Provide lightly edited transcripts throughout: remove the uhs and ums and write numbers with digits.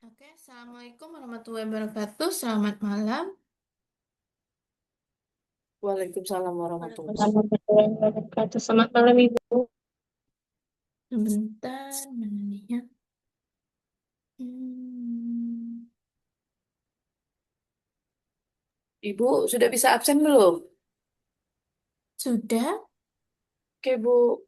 Oke, Assalamualaikum warahmatullahi wabarakatuh. Selamat malam. Waalaikumsalam warahmatullahi. Waalaikumsalam warahmatullahi wabarakatuh. Selamat malam Ibu. Sebentar, mana nih ya? Hmm, Ibu sudah bisa absen belum? sudah? Oke, Bu.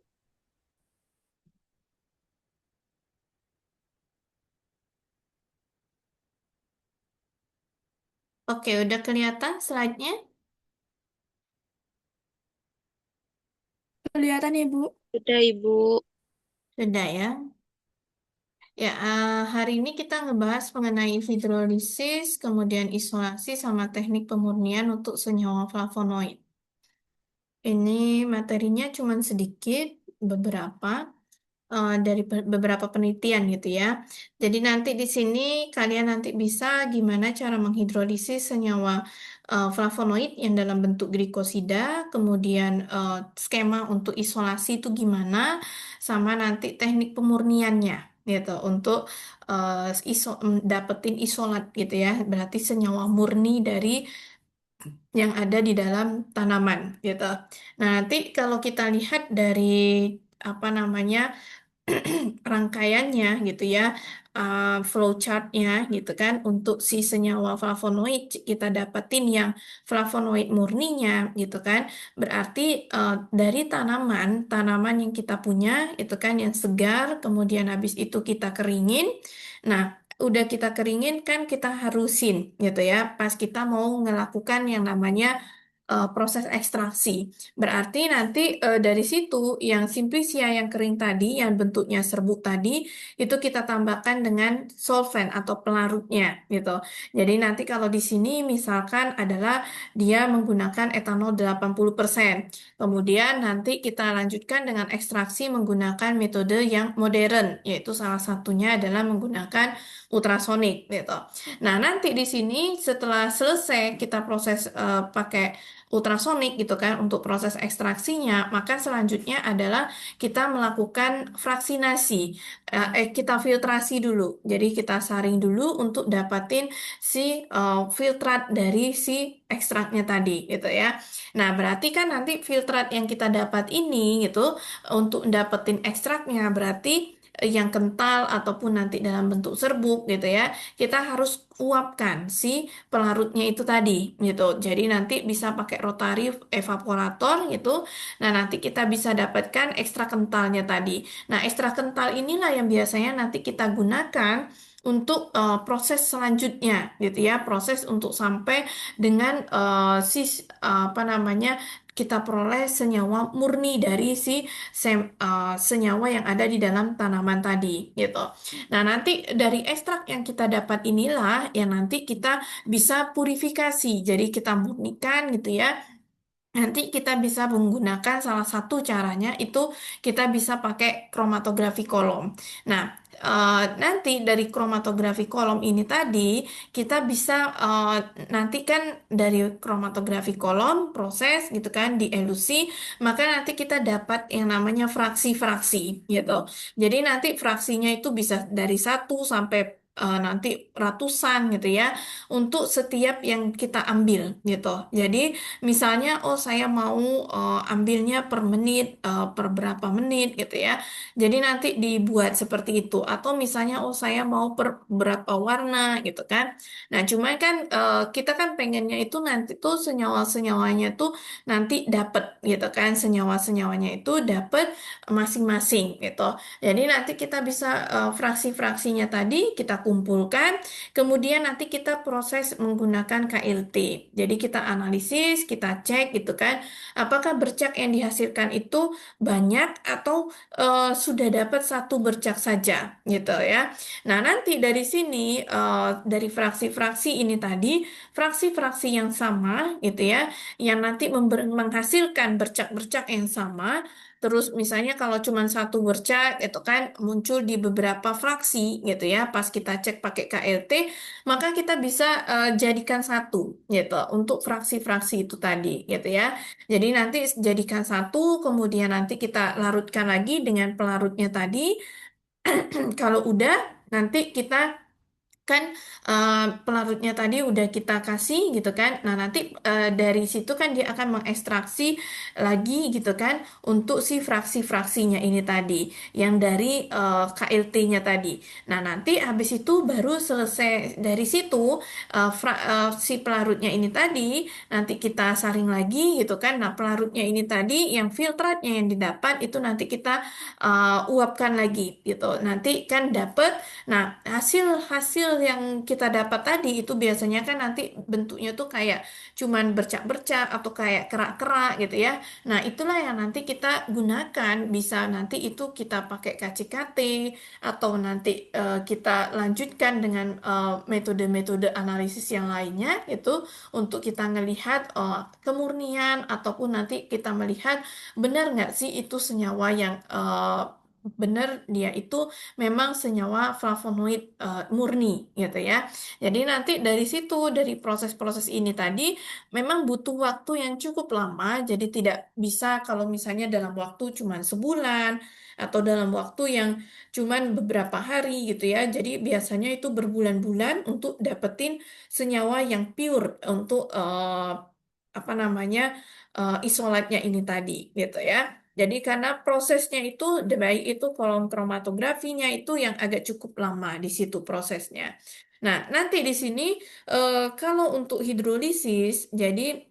Oke, udah kelihatan slide-nya? Kelihatan ya, Bu? Sudah Ibu. Sudah ya. Ya, hari ini kita ngebahas mengenai hidrolisis, kemudian isolasi, sama teknik pemurnian untuk senyawa flavonoid. Ini materinya cuma sedikit, beberapa. Dari beberapa penelitian gitu ya. Jadi nanti di sini kalian nanti bisa gimana cara menghidrolisis senyawa flavonoid yang dalam bentuk glikosida, kemudian skema untuk isolasi itu gimana, sama nanti teknik pemurniannya gitu untuk dapetin isolat gitu ya. Berarti senyawa murni dari yang ada di dalam tanaman gitu. Nah, nanti kalau kita lihat dari apa namanya rangkaiannya gitu ya, flowchartnya gitu kan untuk si senyawa flavonoid kita dapetin yang flavonoid murninya gitu kan, berarti dari tanaman yang kita punya itu kan yang segar, kemudian habis itu kita keringin. Nah, udah kita keringin kan kita harusin gitu ya pas kita mau melakukan yang namanya proses ekstraksi. Berarti nanti dari situ yang simplisia yang kering tadi, yang bentuknya serbuk tadi, itu kita tambahkan dengan solvent atau pelarutnya gitu. Jadi nanti kalau di sini misalkan adalah dia menggunakan etanol 80%. Kemudian nanti kita lanjutkan dengan ekstraksi menggunakan metode yang modern, yaitu salah satunya adalah menggunakan ultrasonik gitu. Nah, nanti di sini setelah selesai kita proses pakai ultrasonik gitu kan untuk proses ekstraksinya, maka selanjutnya adalah kita melakukan fraksinasi. Kita filtrasi dulu. Jadi kita saring dulu untuk dapatin si filtrat dari si ekstraknya tadi gitu ya. Nah, berarti kan nanti filtrat yang kita dapat ini gitu untuk dapetin ekstraknya berarti yang kental ataupun nanti dalam bentuk serbuk gitu ya, kita harus uapkan si pelarutnya itu tadi gitu. Jadi nanti bisa pakai rotary evaporator gitu. Nah, nanti kita bisa dapatkan ekstra kentalnya tadi. Nah, ekstra kental inilah yang biasanya nanti kita gunakan untuk proses selanjutnya gitu ya. Proses untuk sampai dengan apa namanya kita peroleh senyawa murni dari si senyawa yang ada di dalam tanaman tadi gitu. Nah, nanti dari ekstrak yang kita dapat inilah yang nanti kita bisa purifikasi. Jadi kita murnikan gitu ya. Nanti kita bisa menggunakan salah satu caranya itu kita bisa pakai kromatografi kolom. Nah, nanti dari kromatografi kolom ini tadi kita bisa nanti kan dari kromatografi kolom proses gitu kan dielusi, maka nanti kita dapat yang namanya fraksi-fraksi gitu. Jadi nanti fraksinya itu bisa dari satu sampai nanti ratusan gitu ya untuk setiap yang kita ambil gitu. Jadi misalnya, oh saya mau ambilnya per menit, per berapa menit gitu ya. Jadi nanti dibuat seperti itu. Atau misalnya, oh saya mau per berapa warna gitu kan. Nah, cuman kan kita kan pengennya itu nanti tuh senyawa-senyawanya tuh nanti dapet gitu kan. Senyawa-senyawanya itu dapet masing-masing gitu. Jadi nanti kita bisa fraksi-fraksinya tadi kita kumpulkan. Kemudian nanti kita proses menggunakan KLT. Jadi kita analisis, kita cek gitu kan, apakah bercak yang dihasilkan itu banyak atau sudah dapat satu bercak saja gitu ya. Nah, nanti dari sini dari fraksi-fraksi ini tadi, fraksi-fraksi yang sama gitu ya, yang nanti menghasilkan bercak-bercak yang sama. Terus misalnya kalau cuma satu bercak itu kan muncul di beberapa fraksi gitu ya. Pas kita cek pakai KLT, maka kita bisa jadikan satu gitu untuk fraksi-fraksi itu tadi gitu ya. Jadi nanti jadikan satu, kemudian nanti kita larutkan lagi dengan pelarutnya tadi. Kalau udah, nanti kita kan pelarutnya tadi udah kita kasih gitu kan. Nah, nanti dari situ kan dia akan mengekstraksi lagi gitu kan untuk si fraksi-fraksinya ini tadi yang dari KLT-nya tadi. Nah, nanti habis itu baru selesai dari situ si pelarutnya ini tadi nanti kita saring lagi gitu kan. Nah, pelarutnya ini tadi yang filtratnya yang didapat itu nanti kita uapkan lagi gitu. Nanti kan dapat. Nah, hasil-hasil yang kita dapat tadi itu biasanya kan nanti bentuknya tuh kayak cuman bercak-bercak atau kayak kerak-kerak gitu ya. Nah, itulah yang nanti kita gunakan. Bisa nanti itu kita pakai KCKT atau nanti kita lanjutkan dengan metode-metode analisis yang lainnya itu untuk kita ngelihat kemurnian ataupun nanti kita melihat benar nggak sih itu senyawa yang benar dia itu memang senyawa flavonoid murni gitu ya. Jadi nanti dari situ dari proses-proses ini tadi memang butuh waktu yang cukup lama. Jadi tidak bisa kalau misalnya dalam waktu cuma sebulan atau dalam waktu yang cuman beberapa hari gitu ya. Jadi biasanya itu berbulan-bulan untuk dapetin senyawa yang pure untuk apa namanya isolatnya ini tadi gitu ya. Jadi karena prosesnya itu baik itu kolom kromatografinya itu yang agak cukup lama di situ prosesnya. Nah, nanti di sini kalau untuk hidrolisis, jadi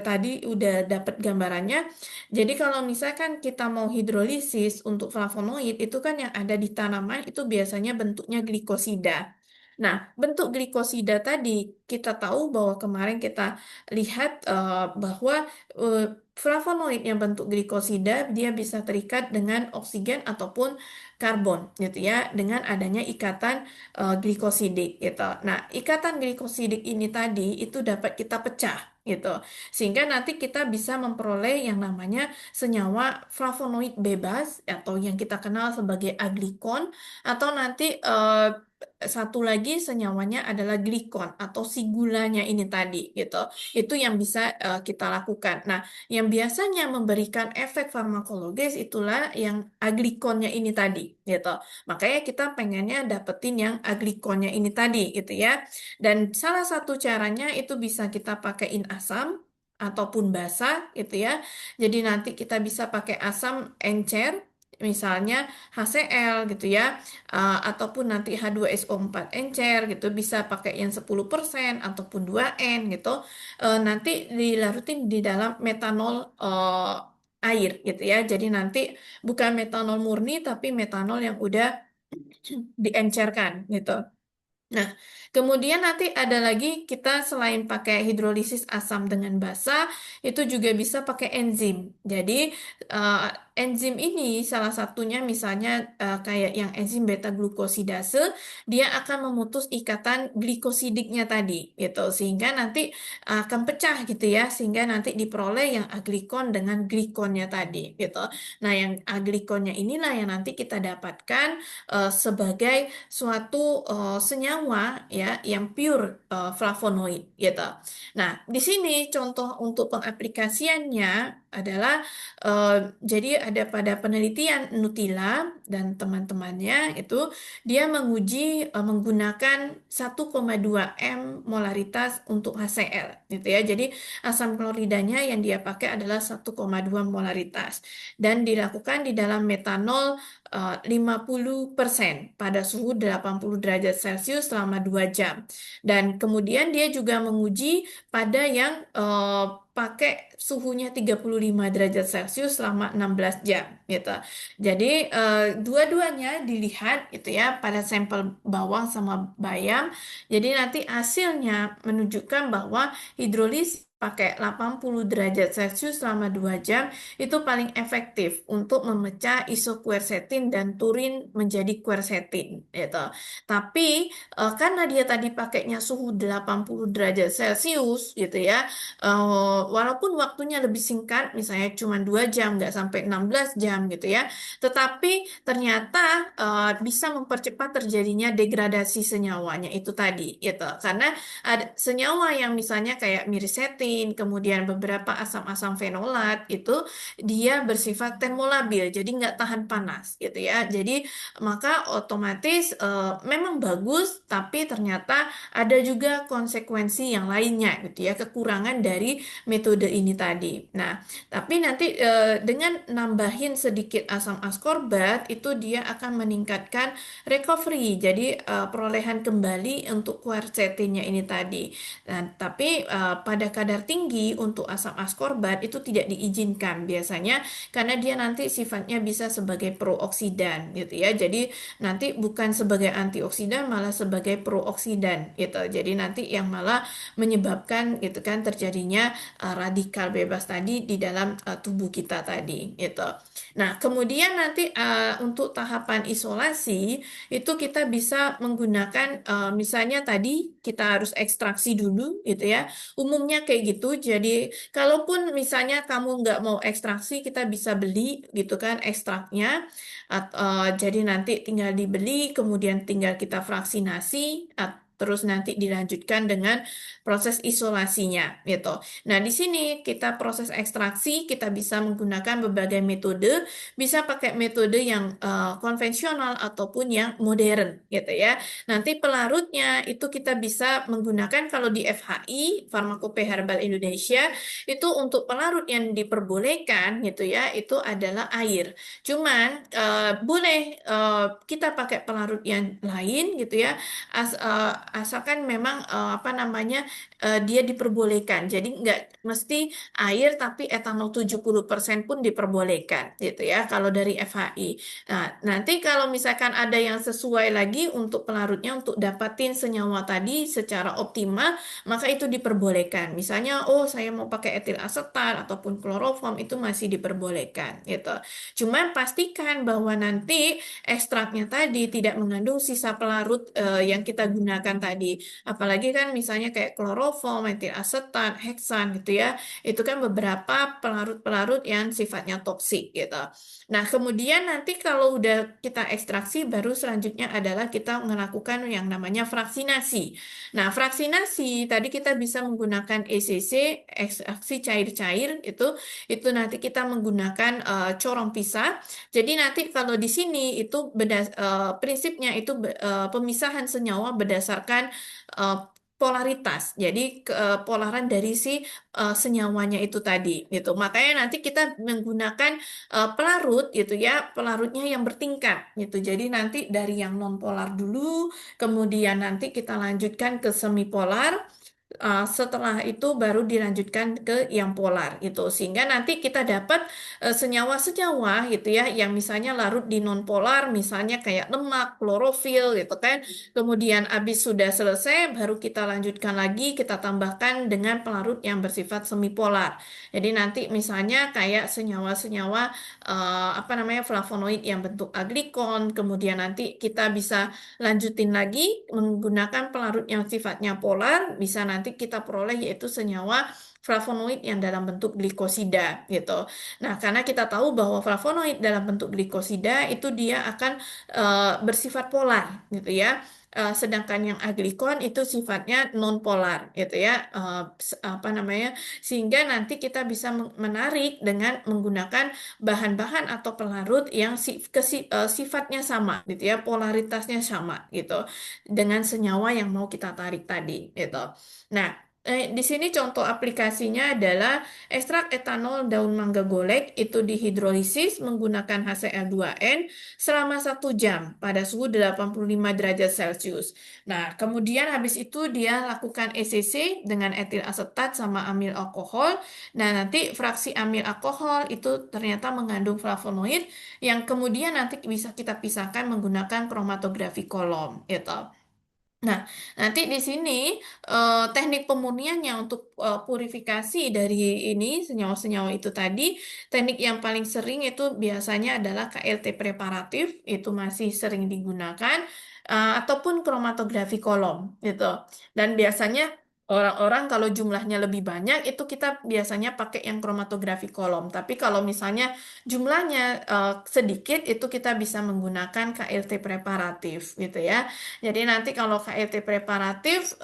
tadi udah dapat gambarannya. Jadi kalau misalkan kita mau hidrolisis untuk flavonoid itu kan yang ada di tanaman itu biasanya bentuknya glikosida. Nah, bentuk glikosida tadi kita tahu bahwa kemarin kita lihat bahwa eh, flavonoid yang bentuk glikosida dia bisa terikat dengan oksigen ataupun karbon gitu ya dengan adanya ikatan glikosidik gitu. Nah, ikatan glikosidik ini tadi itu dapat kita pecah gitu. Sehingga nanti kita bisa memperoleh yang namanya senyawa flavonoid bebas atau yang kita kenal sebagai aglikon atau nanti satu lagi senyawanya adalah glikon atau si gulanya ini tadi gitu. Itu yang bisa kita lakukan. Nah, yang biasanya memberikan efek farmakologis itulah yang aglikonnya ini tadi gitu. Makanya kita pengennya dapetin yang aglikonnya ini tadi gitu ya. Dan salah satu caranya itu bisa kita pakaiin asam ataupun basa gitu ya. Jadi nanti kita bisa pakai asam encer misalnya HCl gitu ya. Ataupun nanti H2SO4 encer gitu bisa pakai yang 10% ataupun 2N gitu. Nanti dilarutin di dalam metanol air gitu ya. Jadi nanti bukan metanol murni tapi metanol yang udah diencerkan gitu. Nah, kemudian nanti ada lagi kita selain pakai hidrolisis asam dengan basa, itu juga bisa pakai enzim. Jadi eh, enzim ini salah satunya misalnya kayak yang enzim beta glukosidase, dia akan memutus ikatan glikosidiknya tadi, gitu. Sehingga nanti akan pecah gitu ya, sehingga nanti diperoleh yang aglikon dengan glikonnya tadi, gitu. Nah, yang aglikonnya inilah yang nanti kita dapatkan sebagai suatu senyawa ya yang pure flavonoid gitu. Nah, di sini contoh untuk pengaplikasiannya adalah eh, jadi ada pada penelitian Nutila dan teman-temannya itu dia menguji menggunakan 1,2 m molaritas untuk HCl gitu ya. Jadi asam kloridanya yang dia pakai adalah 1,2 molaritas dan dilakukan di dalam metanol 50% pada suhu 80 derajat Celcius selama 2 jam. Dan kemudian dia juga menguji pada yang pakai suhunya 35 derajat Celcius selama 16 jam gitu. Jadi dua-duanya dilihat gitu ya pada sampel bawang sama bayam. Jadi nanti hasilnya menunjukkan bahwa hidrolis pakai 80 derajat Celcius selama 2 jam itu paling efektif untuk memecah isoquercetin dan turin menjadi quercetin gitu. Tapi karena dia tadi pakainya suhu 80 derajat Celcius gitu ya, walaupun waktunya lebih singkat, misalnya cuma 2 jam, nggak sampai 16 jam gitu ya, tetapi ternyata bisa mempercepat terjadinya degradasi senyawanya itu tadi gitu. Karena ada senyawa yang misalnya kayak mirisetin paraffin, kemudian beberapa asam-asam fenolat itu dia bersifat termolabil, jadi nggak tahan panas gitu ya. Jadi maka otomatis memang bagus, tapi ternyata ada juga konsekuensi yang lainnya gitu ya, kekurangan dari metode ini tadi. Nah, tapi nanti dengan nambahin sedikit asam askorbat itu dia akan meningkatkan recovery. Jadi perolehan kembali untuk quercetinnya ini tadi. Nah, tapi pada kadar tinggi untuk asam askorbat itu tidak diizinkan biasanya karena dia nanti sifatnya bisa sebagai prooksidan gitu ya. Jadi nanti bukan sebagai antioksidan malah sebagai prooksidan gitu. Jadi nanti yang malah menyebabkan gitu kan terjadinya radikal bebas tadi di dalam tubuh kita tadi gitu. Nah, kemudian nanti untuk tahapan isolasi itu kita bisa menggunakan misalnya tadi kita harus ekstraksi dulu gitu ya. Umumnya kayak gitu. Jadi kalaupun misalnya kamu nggak mau ekstraksi, kita bisa beli gitu kan ekstraknya. Jadi nanti tinggal dibeli, kemudian tinggal kita vaksinasi. Terus nanti dilanjutkan dengan proses isolasinya gitu. Nah, di sini kita proses ekstraksi, kita bisa menggunakan berbagai metode, bisa pakai metode yang konvensional ataupun yang modern gitu ya. Nanti pelarutnya itu kita bisa menggunakan kalau di FHI, Farmakope Herbal Indonesia, itu untuk pelarut yang diperbolehkan gitu ya, itu adalah air. Cuman boleh kita pakai pelarut yang lain gitu ya, asalkan memang apa namanya dia diperbolehkan. Jadi nggak mesti air tapi etanol 70% pun diperbolehkan gitu ya kalau dari FHI. Nah, nanti kalau misalkan ada yang sesuai lagi untuk pelarutnya untuk dapatin senyawa tadi secara optimal, maka itu diperbolehkan. Misalnya, oh saya mau pakai etil asetat ataupun kloroform itu masih diperbolehkan gitu. Cuman pastikan bahwa nanti ekstraknya tadi tidak mengandung sisa pelarut yang kita gunakan tadi. Apalagi kan misalnya kayak kloroform, etil asetat, heksan gitu ya. Itu kan beberapa pelarut-pelarut yang sifatnya toksik gitu. Nah, kemudian nanti kalau udah kita ekstraksi, baru selanjutnya adalah kita melakukan yang namanya vaksinasi. Nah, vaksinasi tadi kita bisa menggunakan ECC, ekstraksi cair-cair itu nanti kita menggunakan corong pisah. Jadi nanti kalau di sini itu prinsipnya itu pemisahan senyawa berdasarkan eh, polaritas. Jadi polaran dari si senyawanya itu tadi gitu. Makanya nanti kita menggunakan pelarut gitu ya, pelarutnya yang bertingkat gitu. Jadi nanti dari yang non polar dulu, kemudian nanti kita lanjutkan ke semipolar. Setelah itu baru dilanjutkan ke yang polar gitu sehingga nanti kita dapat senyawa-senyawa gitu ya yang misalnya larut di non polar misalnya kayak lemak, klorofil gitu kan. Kemudian habis sudah selesai baru kita lanjutkan lagi kita tambahkan dengan pelarut yang bersifat semipolar. Jadi nanti misalnya kayak senyawa-senyawa apa namanya flavonoid yang bentuk aglikon, kemudian nanti kita bisa lanjutin lagi menggunakan pelarut yang sifatnya polar, bisa nanti kita peroleh yaitu senyawa flavonoid yang dalam bentuk glikosida gitu. Nah, karena kita tahu bahwa flavonoid dalam bentuk glikosida itu dia akan bersifat polar gitu ya. Sedangkan yang aglikon itu sifatnya non polar gitu ya. Apa namanya? Sehingga nanti kita bisa menarik dengan menggunakan bahan-bahan atau pelarut yang sifatnya sama gitu ya, polaritasnya sama gitu dengan senyawa yang mau kita tarik tadi gitu. Nah, di sini contoh aplikasinya adalah ekstrak etanol daun mangga golek itu dihidrolisis menggunakan HCl2N selama 1 jam pada suhu 85 derajat Celcius. Nah, kemudian habis itu dia lakukan ECC dengan etil asetat sama amil alkohol. Nah, nanti fraksi amil alkohol itu ternyata mengandung flavonoid yang kemudian nanti bisa kita pisahkan menggunakan kromatografi kolom gitu. Nah, nanti di sini teknik pemurniannya untuk purifikasi dari ini senyawa-senyawa itu tadi, teknik yang paling sering itu biasanya adalah KLT preparatif, itu masih sering digunakan, ataupun kromatografi kolom gitu. Dan biasanya Orang-orang kalau jumlahnya lebih banyak itu kita biasanya pakai yang kromatografi kolom. Tapi kalau misalnya jumlahnya sedikit itu kita bisa menggunakan KLT preparatif gitu ya. Jadi nanti kalau KLT preparatif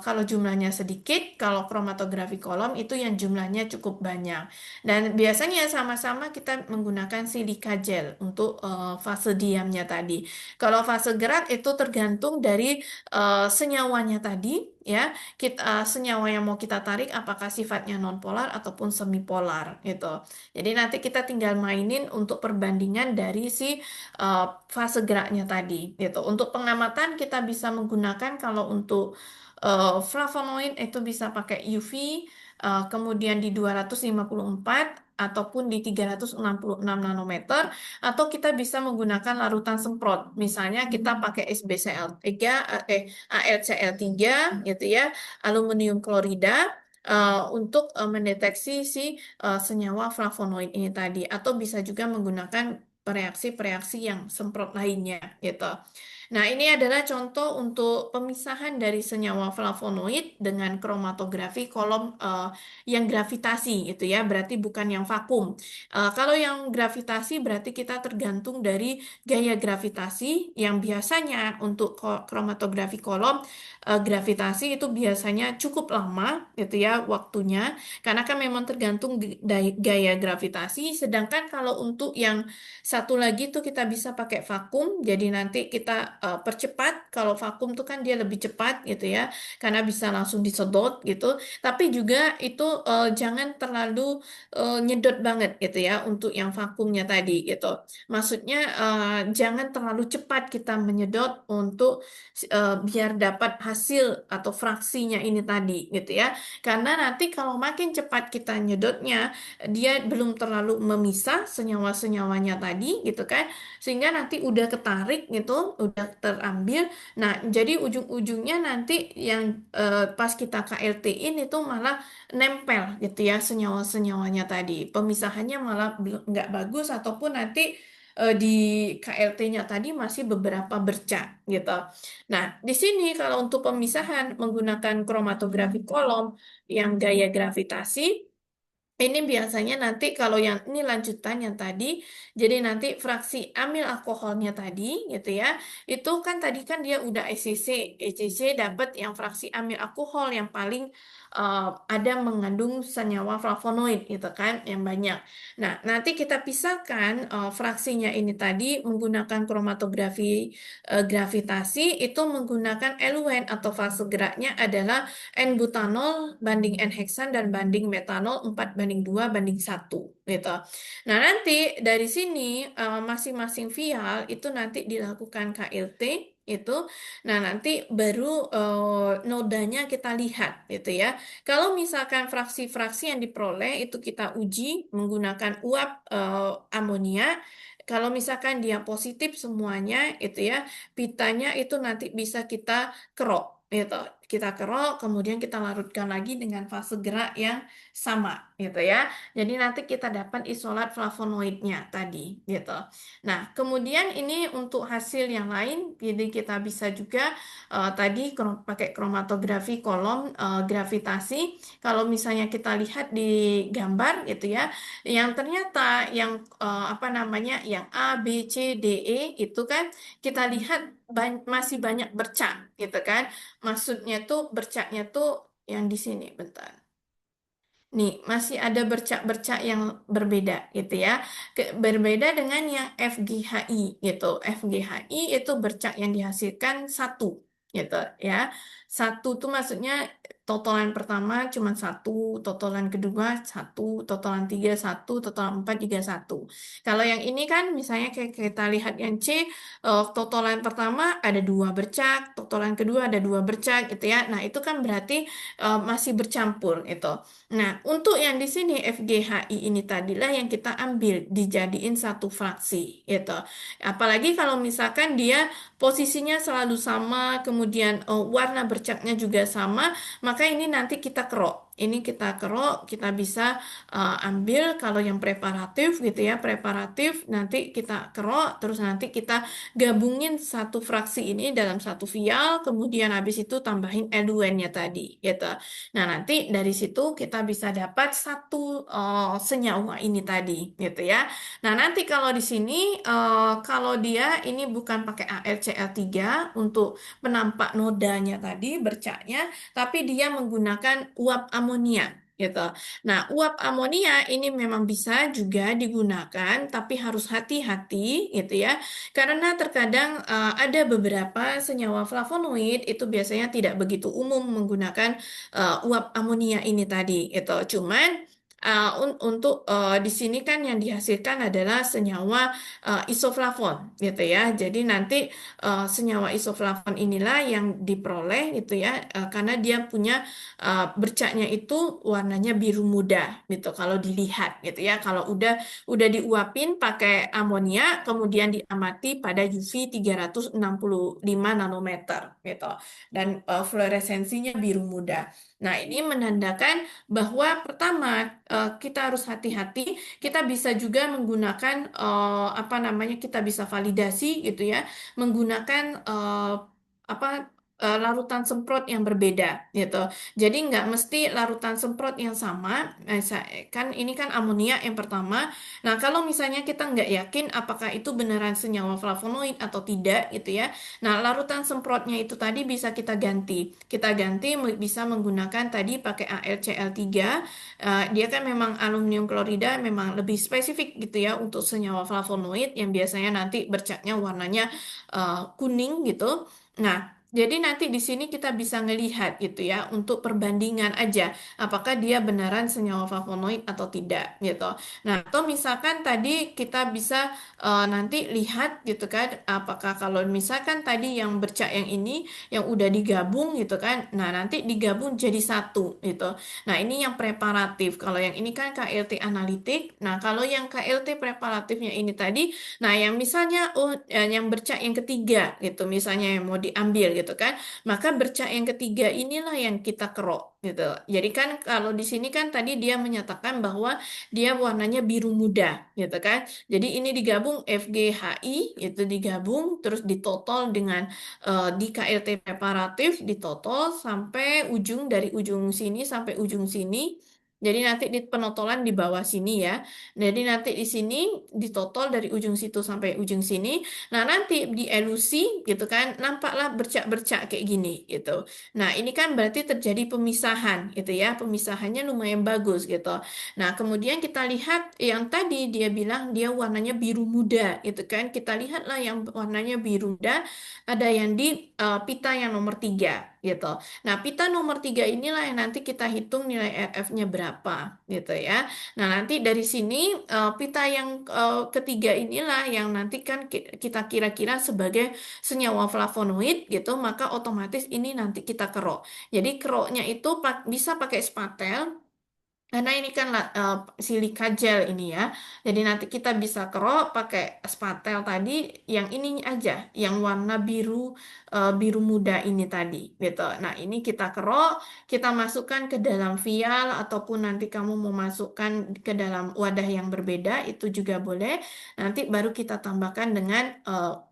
kalau jumlahnya sedikit, kalau kromatografi kolom itu yang jumlahnya cukup banyak. Dan biasanya sama-sama kita menggunakan silika gel untuk fase diamnya tadi. Kalau fase gerak itu tergantung dari senyawanya tadi ya kita senyawa yang mau kita tarik apakah sifatnya nonpolar ataupun semipolar gitu. Jadi nanti kita tinggal mainin untuk perbandingan dari si fase geraknya tadi gitu. Untuk pengamatan kita bisa menggunakan kalau untuk flavonoid itu bisa pakai UV kemudian di 254 ataupun di 366 nanometer atau kita bisa menggunakan larutan semprot. Misalnya kita pakai SbCl3 AlCl3 gitu ya aluminium klorida untuk mendeteksi si senyawa flavonoid ini tadi atau bisa juga menggunakan reaksi-reaksi yang semprot lainnya gitu. Nah, ini adalah contoh untuk pemisahan dari senyawa flavonoid dengan kromatografi kolom yang gravitasi gitu ya, berarti bukan yang vakum. Kalau yang gravitasi berarti kita tergantung dari gaya gravitasi yang biasanya untuk kromatografi kolom gravitasi itu biasanya cukup lama gitu ya waktunya karena kan memang tergantung gaya gravitasi sedangkan kalau untuk yang satu lagi tuh kita bisa pakai vakum jadi nanti kita percepat kalau vakum tuh kan dia lebih cepat gitu ya karena bisa langsung disedot gitu tapi juga itu jangan terlalu nyedot banget gitu ya untuk yang vakumnya tadi gitu maksudnya jangan terlalu cepat kita menyedot untuk biar dapat hasil atau fraksinya ini tadi gitu ya. Karena nanti kalau makin cepat kita nyedotnya, dia belum terlalu memisah senyawa-senyawanya tadi gitu kan. Sehingga nanti udah ketarik gitu, udah terambil. Nah, jadi ujung-ujungnya nanti yang pas kita KLT-in itu malah nempel gitu ya senyawa-senyawanya tadi. Pemisahannya malah nggak bagus ataupun nanti di KLT-nya tadi masih beberapa bercak gitu. Nah, di sini kalau untuk pemisahan menggunakan kromatografi kolom yang gaya gravitasi, ini biasanya nanti kalau yang ini lanjutan yang tadi, jadi nanti fraksi amil alkoholnya tadi, gitu ya, itu kan tadi kan dia udah ECC, ECC dapat yang fraksi amil alkohol yang paling ada mengandung senyawa flavonoid, gitu kan, yang banyak. Nah, nanti kita pisahkan fraksinya ini tadi menggunakan kromatografi gravitasi itu menggunakan eluen atau fase geraknya adalah N-butanol banding N-heksan dan banding metanol 4:2:1 gitu. Nah, nanti dari sini masing-masing vial itu nanti dilakukan KLT itu. Nah, nanti baru nodanya kita lihat gitu ya. Kalau misalkan fraksi-fraksi yang diperoleh itu kita uji menggunakan uap amonia. Kalau misalkan dia positif semuanya itu ya, pitanya itu nanti bisa kita kerok gitu. Kita kerok, kemudian kita larutkan lagi dengan fase gerak yang sama gitu ya. Jadi nanti kita dapat isolat flavonoidnya tadi gitu. Nah, kemudian ini untuk hasil yang lain, jadi kita bisa juga tadi pakai kromatografi kolom gravitasi. Kalau misalnya kita lihat di gambar gitu ya, yang ternyata yang apa namanya, yang A, B, C, D, E itu kan kita lihat masih banyak bercak gitu kan. Maksudnya tuh bercaknya tuh yang di sini, bentar. Nih, masih ada bercak-bercak yang berbeda gitu ya. Berbeda dengan yang FGHI gitu. FGHI itu bercak yang dihasilkan satu gitu ya. Satu tuh maksudnya totalan pertama cuma satu, totalan kedua satu, totalan tiga satu, totalan empat juga satu. Kalau yang ini kan misalnya kayak kita lihat yang C, totalan pertama ada dua bercak, totalan kedua ada dua bercak gitu ya. Nah, itu kan berarti masih bercampur itu. Nah, untuk yang di sini FGHI ini tadilah yang kita ambil dijadiin satu fraksi gitu. Apalagi kalau misalkan dia posisinya selalu sama, kemudian warna bercaknya juga sama, maka ini nanti kita kerok ini kita keruk, kita bisa ambil kalau yang preparatif gitu ya, preparatif nanti kita keruk, terus nanti kita gabungin satu fraksi ini dalam satu vial, kemudian habis itu tambahin eluennya tadi gitu. Nah, nanti dari situ kita bisa dapat satu senyawa ini tadi gitu ya. Nah, nanti kalau di sini kalau dia ini bukan pakai AlCl3 untuk penampak nodanya tadi, bercaknya, tapi dia menggunakan uap amonia gitu. Nah, uap amonia ini memang bisa juga digunakan, tapi harus hati-hati gitu ya, karena terkadang ada beberapa senyawa flavonoid itu biasanya tidak begitu umum menggunakan uap amonia ini tadi gitu. Cuman untuk di sini kan yang dihasilkan adalah senyawa isoflavon gitu ya. Jadi nanti senyawa isoflavon inilah yang diperoleh gitu ya, karena dia punya bercaknya itu warnanya biru muda gitu kalau dilihat gitu ya. Kalau udah diuapin pakai amonia kemudian diamati pada UV 365 nanometer gitu, dan fluoresensinya biru muda. Nah, ini menandakan bahwa pertama kita harus hati-hati. Kita bisa juga menggunakan apa namanya, kita bisa validasi gitu ya, menggunakan apa larutan semprot yang berbeda gitu. Jadi nggak mesti larutan semprot yang sama. Kan ini kan amonia yang pertama. Nah, kalau misalnya kita nggak yakin apakah itu beneran senyawa flavonoid atau tidak gitu ya. Nah, larutan semprotnya itu tadi bisa kita ganti. Kita ganti bisa menggunakan tadi pakai AlCl3. Dia kan memang aluminium klorida memang lebih spesifik gitu ya untuk senyawa flavonoid yang biasanya nanti bercaknya warnanya kuning gitu. Nah, jadi nanti di sini kita bisa ngelihat gitu ya untuk perbandingan aja apakah dia beneran senyawa flavonoid atau tidak gitu. Nah, atau misalkan tadi kita bisa nanti lihat gitu kan apakah kalau misalkan tadi yang bercak yang ini yang udah digabung gitu kan. Nah, nanti digabung jadi satu gitu. Nah, ini yang preparatif. Kalau yang ini kan KLT analitik. Nah, kalau yang KLT preparatifnya ini tadi, nah yang misalnya yang bercak yang ketiga gitu, misalnya yang mau diambil gitu kan, maka bercak yang ketiga inilah yang kita kerok gitu. Jadi kan kalau di sini kan tadi dia menyatakan bahwa dia warnanya biru muda gitu kan. Jadi ini digabung FGHI itu digabung terus ditotol dengan di KLT preparatif ditotol sampai ujung dari ujung sini sampai ujung sini. Jadi nanti di penotolan di bawah sini ya. Jadi nanti di sini ditotol dari ujung situ sampai ujung sini. Nah, nanti di elusi gitu kan nampaklah bercak-bercak kayak gini gitu. Nah, ini kan berarti terjadi pemisahan gitu ya. Pemisahannya lumayan bagus gitu. Nah, kemudian kita lihat yang tadi dia bilang dia warnanya biru muda gitu kan. Kita lihatlah yang warnanya biru muda ada yang di pita yang nomor 3 gitu. Nah, pita nomor 3 inilah yang nanti kita hitung nilai RF-nya berapa gitu ya. Nah, nanti dari sini pita yang ketiga inilah yang nanti kan kita kira-kira sebagai senyawa flavonoid gitu, maka otomatis ini nanti kita kerok. Jadi keroknya itu bisa pakai spatel. Karena ini kan silika gel ini ya. Jadi nanti kita bisa kerok pakai spatel tadi yang ini aja, yang warna biru biru muda ini tadi gitu. Nah, ini kita kerok, kita masukkan ke dalam vial ataupun nanti kamu mau masukkan ke dalam wadah yang berbeda itu juga boleh. Nanti baru kita tambahkan dengan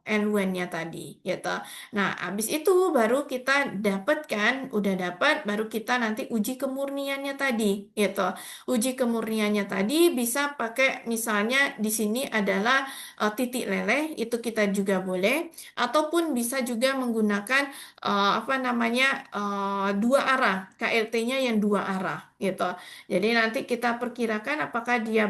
eluennya tadi gitu. Nah, habis itu baru kita dapatkan, udah dapat, baru kita nanti uji kemurniannya tadi gitu. Uji kemurniannya tadi bisa pakai misalnya di sini adalah titik leleh, itu kita juga boleh, ataupun bisa juga menggunakan apa namanya dua arah, KLT-nya yang dua arah gitu. Jadi nanti kita perkirakan apakah dia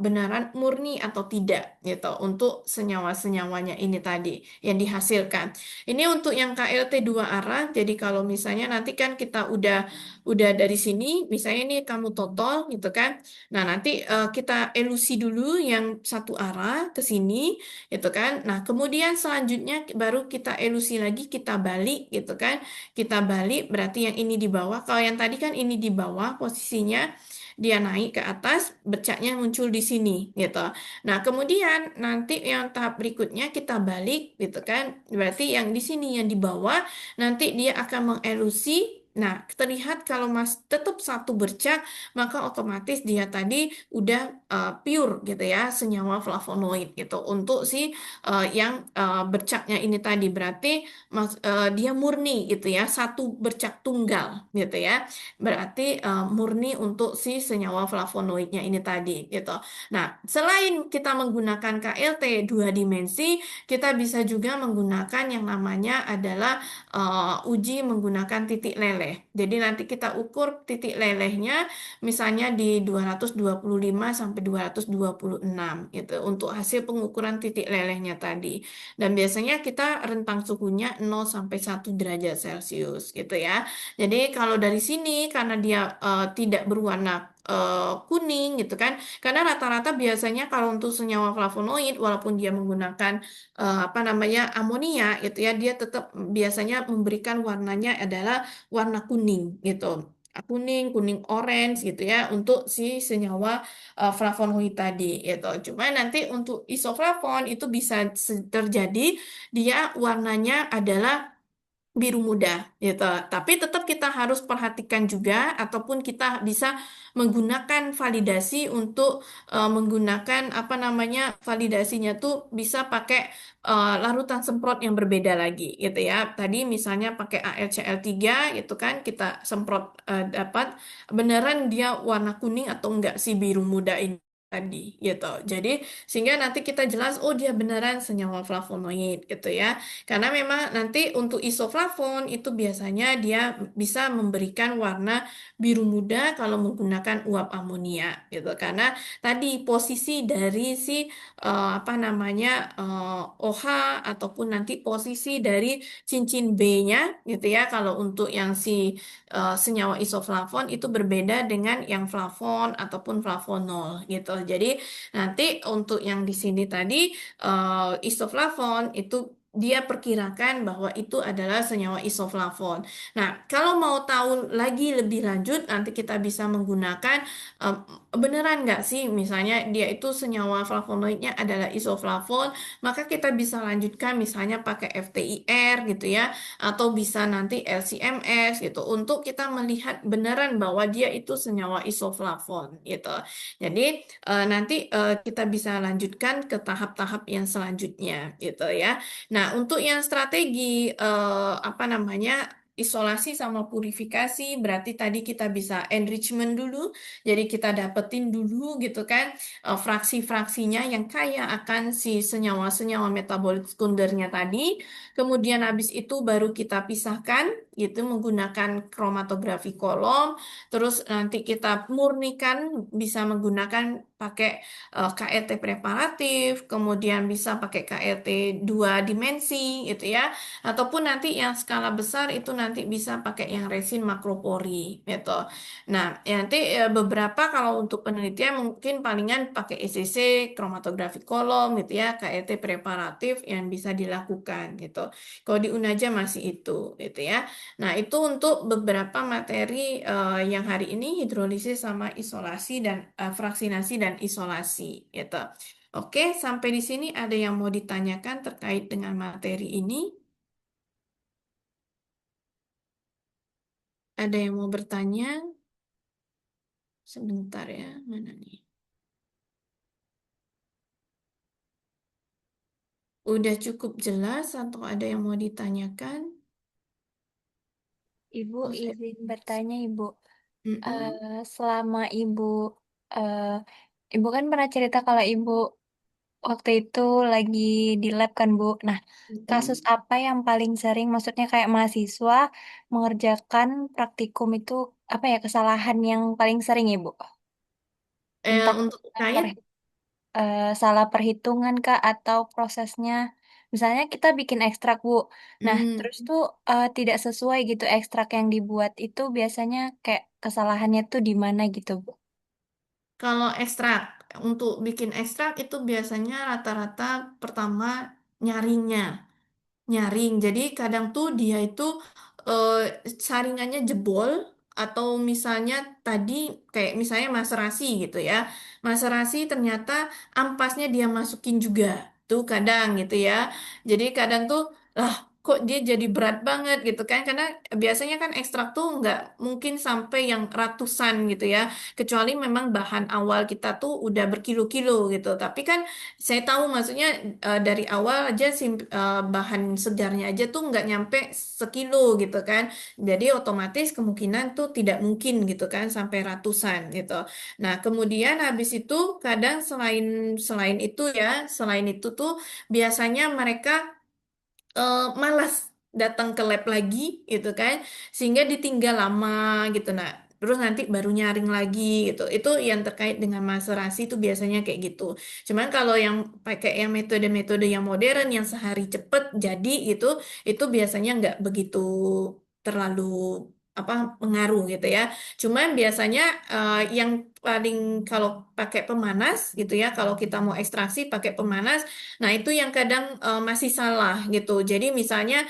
beneran murni atau tidak gitu untuk senyawa-senyawanya ini tadi yang dihasilkan. Ini untuk yang KLT dua arah. Jadi kalau misalnya nanti kan kita udah dari sini, misalnya ini kamu total gitu kan. Nah, nanti kita elusi dulu yang satu arah ke sini gitu kan. Nah, kemudian selanjutnya baru kita elusi lagi, kita balik gitu kan. Kita balik berarti yang ini di bawah. Kalau yang tadi kan ini di bawah posisinya, dia naik ke atas, bercaknya muncul di sini gitu. Nah, kemudian nanti yang tahap berikutnya kita balik gitu kan. Berarti yang di sini yang di bawah nanti dia akan mengelusi Nah, terlihat kalau Mas tetap satu bercak, maka otomatis dia tadi udah pure gitu ya, senyawa flavonoid gitu. Untuk si yang bercaknya ini tadi berarti dia murni gitu ya, satu bercak tunggal gitu ya. Berarti murni untuk si senyawa flavonoidnya ini tadi gitu. Nah, selain kita menggunakan KLT dua dimensi, kita bisa juga menggunakan yang namanya adalah uji menggunakan titik leleh. Jadi nanti kita ukur titik lelehnya misalnya di 225 sampai 226 gitu untuk hasil pengukuran titik lelehnya tadi. Dan biasanya kita rentang suhunya 0 sampai 1 derajat Celcius gitu ya. Jadi kalau dari sini karena dia tidak berwarna kuning gitu kan. Karena rata-rata biasanya kalau untuk senyawa flavonoid walaupun dia menggunakan apa namanya amonia gitu ya dia tetap biasanya memberikan warnanya adalah warna kuning gitu. Kuning, kuning orange gitu ya untuk si senyawa flavonoid tadi gitu. Cuma nanti untuk isoflavon itu bisa terjadi dia warnanya adalah biru muda gitu. Tapi tetap kita harus perhatikan juga ataupun kita bisa menggunakan validasi untuk menggunakan apa namanya validasinya tuh bisa pakai larutan semprot yang berbeda lagi gitu ya. Tadi misalnya pakai AlCl3 gitu kan kita semprot dapat beneran dia warna kuning atau enggak si biru muda ini tadi gitu. Jadi sehingga nanti kita jelas oh dia beneran senyawa flavonoid gitu ya. Karena memang nanti untuk isoflavon itu biasanya dia bisa memberikan warna biru muda kalau menggunakan uap amonia gitu. Karena tadi posisi dari si apa namanya OH ataupun nanti posisi dari cincin B-nya gitu ya. Kalau untuk yang si senyawa isoflavon itu berbeda dengan yang flavon ataupun flavonol gitu. Jadi nanti untuk yang di sini tadi isoflavon itu dia perkirakan bahwa itu adalah senyawa isoflavon. Nah, kalau mau tahu lagi lebih lanjut, nanti kita bisa menggunakan eh, beneran nggak sih, misalnya dia itu senyawa flavonoidnya adalah isoflavon, maka kita bisa lanjutkan misalnya pakai FTIR gitu ya, atau bisa nanti LCMS gitu, untuk kita melihat beneran bahwa dia itu senyawa isoflavon gitu. Jadi nanti kita bisa lanjutkan ke tahap-tahap yang selanjutnya gitu ya. Nah, untuk yang strategi apa namanya isolasi sama purifikasi berarti tadi kita bisa enrichment dulu. Jadi kita dapetin dulu gitu kan fraksi-fraksinya yang kaya akan si senyawa-senyawa metabolit sekundernya tadi. Kemudian habis itu baru kita pisahkan gitu menggunakan kromatografi kolom. Terus nanti kita murnikan bisa menggunakan pakai KRT preparatif, kemudian bisa pakai KRT dua dimensi gitu ya, ataupun nanti yang skala besar itu nanti bisa pakai yang resin makropori gitu. Nah, ya nanti beberapa kalau untuk penelitian mungkin palingan pakai ECC, kromatografi kolom gitu ya, KRT preparatif yang bisa dilakukan gitu. Kalau di Unaja masih itu gitu ya. Nah, itu untuk beberapa materi yang hari ini hidrolisis sama isolasi dan fraksinasi dan isolasi gitu. Oke, sampai di sini ada yang mau ditanyakan terkait dengan materi ini? Ada yang mau bertanya? Sebentar ya, mana nih? Udah cukup jelas atau ada yang mau ditanyakan? Ibu Oh, saya... izin bertanya Ibu. Mm-mm, Selama eh, Ibu kan pernah cerita kalau Ibu waktu itu lagi di lab kan Bu. Nah, kasus mm-mm. apa yang paling sering, maksudnya kayak mahasiswa mengerjakan praktikum itu apa ya kesalahan yang paling sering Ibu? Entah Untuk kait, salah perhitungan kah atau prosesnya. Misalnya kita bikin ekstrak, Bu. Nah, hmm, terus tuh tidak sesuai gitu ekstrak yang dibuat itu biasanya kayak kesalahannya tuh di mana gitu, Bu. kalau ekstrak, untuk bikin ekstrak itu biasanya rata-rata pertama nyaringnya. Nyaring. Jadi kadang tuh dia itu eh, saringannya jebol atau misalnya tadi kayak misalnya maserasi gitu ya. Maserasi ternyata ampasnya dia masukin juga. Tuh kadang gitu ya. Jadi kadang tuh lah kok dia jadi berat banget gitu kan? Karena biasanya kan ekstrak tuh nggak mungkin sampai yang ratusan gitu ya, kecuali memang bahan awal kita tuh udah berkilo-kilo gitu. Tapi kan saya tahu maksudnya dari awal aja bahan segarnya aja tuh nggak nyampe sekilo gitu kan. Jadi otomatis kemungkinan tuh tidak mungkin gitu kan sampai ratusan gitu. Nah, kemudian habis itu kadang selain selain itu ya, selain itu tuh biasanya mereka malas datang ke lab lagi gitu kan, sehingga ditinggal lama gitu. Nah, terus nanti baru nyaring lagi gitu. Itu yang terkait dengan maserasi itu biasanya kayak gitu. Cuman kalau yang pakai yang metode-metode yang modern yang sehari cepet jadi gitu, itu biasanya nggak begitu terlalu apa pengaruh gitu ya. Cuman biasanya yang paling kalau pakai pemanas gitu ya, kalau kita mau ekstraksi pakai pemanas. Nah, itu yang kadang masih salah gitu. Jadi misalnya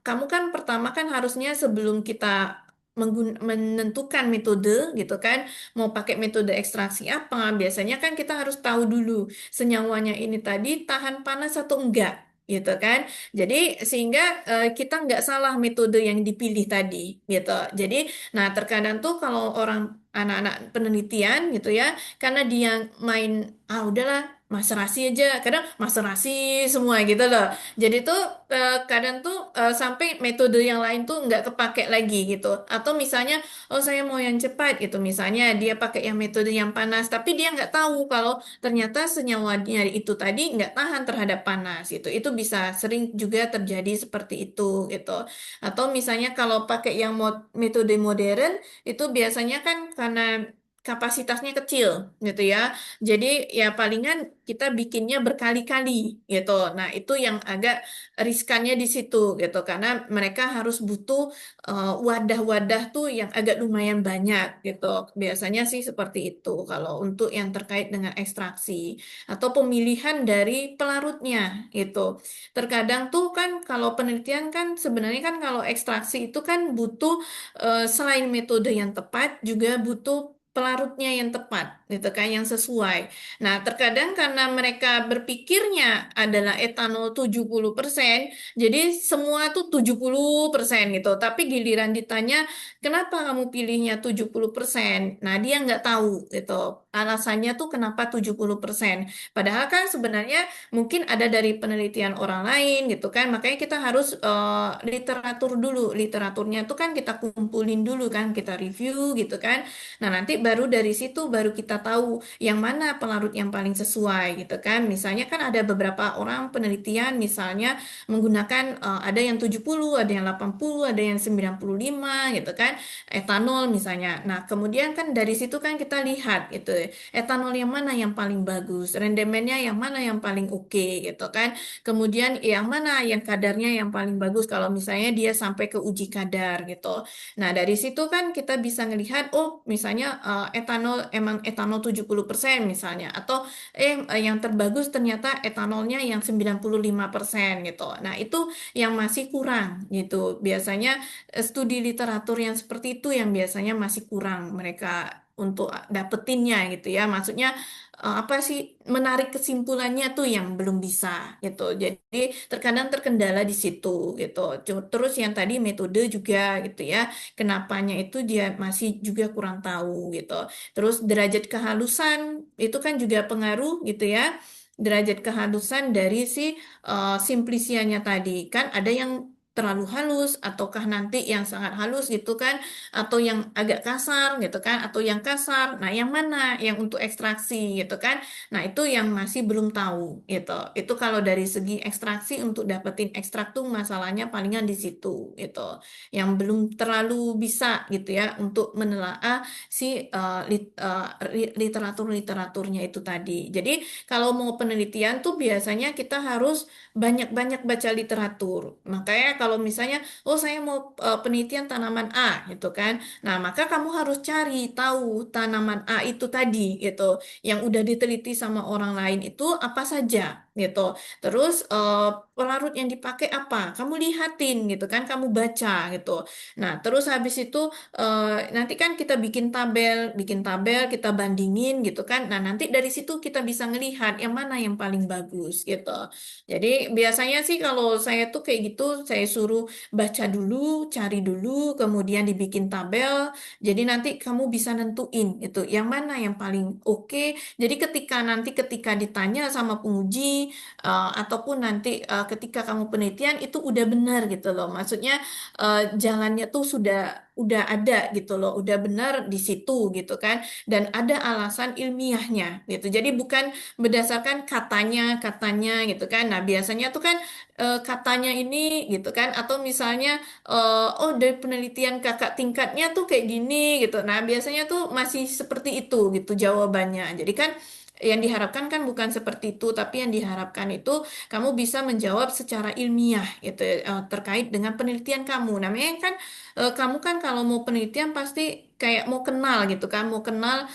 kamu kan pertama kan harusnya sebelum kita menentukan metode gitu kan, mau pakai metode ekstraksi apa, biasanya kan kita harus tahu dulu senyawanya ini tadi tahan panas atau enggak. Gitu kan, jadi sehingga kita nggak salah metode yang dipilih tadi, gitu. Jadi, nah terkadang tuh kalau orang anak-anak penelitian gitu ya, karena dia main udahlah maserasi aja kadang maserasi semua gitu loh jadi tuh kadang tuh sampai metode yang lain tuh nggak kepake lagi gitu atau misalnya oh saya mau yang cepat gitu misalnya dia pakai yang metode yang panas tapi dia nggak tahu kalau ternyata senyawanya itu tadi nggak tahan terhadap panas itu bisa sering juga terjadi seperti itu gitu atau misalnya kalau pakai yang metode modern itu biasanya kan karena kapasitasnya kecil gitu ya jadi ya palingan kita bikinnya berkali-kali gitu. Nah, itu yang agak riskannya di situ gitu karena mereka harus butuh wadah-wadah tuh yang agak lumayan banyak gitu. Biasanya sih seperti itu kalau untuk yang terkait dengan ekstraksi atau pemilihan dari pelarutnya gitu. Terkadang tuh kan kalau penelitian kan sebenarnya kan kalau ekstraksi itu kan butuh selain metode yang tepat juga butuh pelarutnya yang tepat gitu kan yang sesuai. Nah, terkadang karena mereka berpikirnya adalah etanol 70%, jadi semua tuh 70% gitu. Tapi giliran ditanya, kenapa kamu pilihnya 70%? Nah, dia nggak tahu gitu. Alasannya tuh kenapa 70%. Padahal kan sebenarnya mungkin ada dari penelitian orang lain gitu kan. Makanya kita harus literatur dulu. Literaturnya tuh kan kita kumpulin dulu kan, kita review gitu kan. Nah, nanti baru dari situ baru kita tahu yang mana pelarut yang paling sesuai gitu kan. Misalnya kan ada beberapa orang penelitian misalnya menggunakan ada yang 70, ada yang 80, ada yang 95 gitu kan. Etanol misalnya. Nah, kemudian kan dari situ kan kita lihat gitu. Etanol yang mana yang paling bagus, rendemennya yang mana yang paling oke gitu kan. Kemudian yang mana yang kadarnya yang paling bagus kalau misalnya dia sampai ke uji kadar gitu. Nah, dari situ kan kita bisa ngelihat, oh misalnya etanol, emang etanol 70% misalnya, atau yang terbagus ternyata etanolnya yang 95% gitu. Nah, itu yang masih kurang gitu. Biasanya studi literatur yang seperti itu yang biasanya masih kurang mereka untuk dapetinnya gitu ya. Maksudnya apa sih menarik kesimpulannya tuh yang belum bisa gitu. Jadi terkadang terkendala di situ gitu. Terus yang tadi metode juga gitu ya. Kenapanya itu dia masih juga kurang tahu gitu. Terus derajat kehalusan itu kan juga pengaruh gitu ya. Derajat kehalusan dari si simplisianya tadi kan ada yang terlalu halus ataukah nanti yang sangat halus gitu kan atau yang agak kasar gitu kan atau yang kasar. Nah, yang mana yang untuk ekstraksi gitu kan. Nah, itu yang masih belum tahu gitu. Itu kalau dari segi ekstraksi untuk dapetin ekstrak tuh masalahnya palingan di situ gitu yang belum terlalu bisa gitu ya untuk menelaah si literatur-literaturnya itu tadi. Jadi kalau mau penelitian tuh biasanya kita harus banyak-banyak baca literatur. Makanya kalau misalnya, oh saya mau penelitian tanaman A gitu kan. Nah, maka kamu harus cari tahu tanaman A itu tadi gitu, yang udah diteliti sama orang lain itu apa saja gitu. Terus pelarut yang dipakai apa? Kamu lihatin gitu kan, kamu baca gitu. Nah, terus habis itu nanti kan kita bikin tabel, kita bandingin gitu kan. Nah, nanti dari situ kita bisa ngelihat yang mana yang paling bagus gitu. Jadi biasanya sih kalau saya tuh kayak gitu, saya suruh baca dulu, cari dulu, kemudian dibikin tabel. Jadi nanti kamu bisa nentuin itu yang mana yang paling oke. Jadi ketika ditanya sama penguji ataupun nanti ketika kamu penelitian itu udah benar gitu loh. Maksudnya jalannya tuh udah ada gitu loh, udah benar di situ gitu kan. Dan ada alasan ilmiahnya gitu. Jadi bukan berdasarkan katanya gitu kan. Nah, biasanya tuh kan katanya ini gitu kan atau misalnya oh dari penelitian kakak tingkatnya tuh kayak gini gitu. Nah, biasanya tuh masih seperti itu gitu jawabannya. Jadi kan yang diharapkan kan bukan seperti itu, tapi yang diharapkan itu kamu bisa menjawab secara ilmiah gitu terkait dengan penelitian kamu. Namanya kan kamu kan kalau mau penelitian pasti kayak mau kenal gitu kan, mau kenal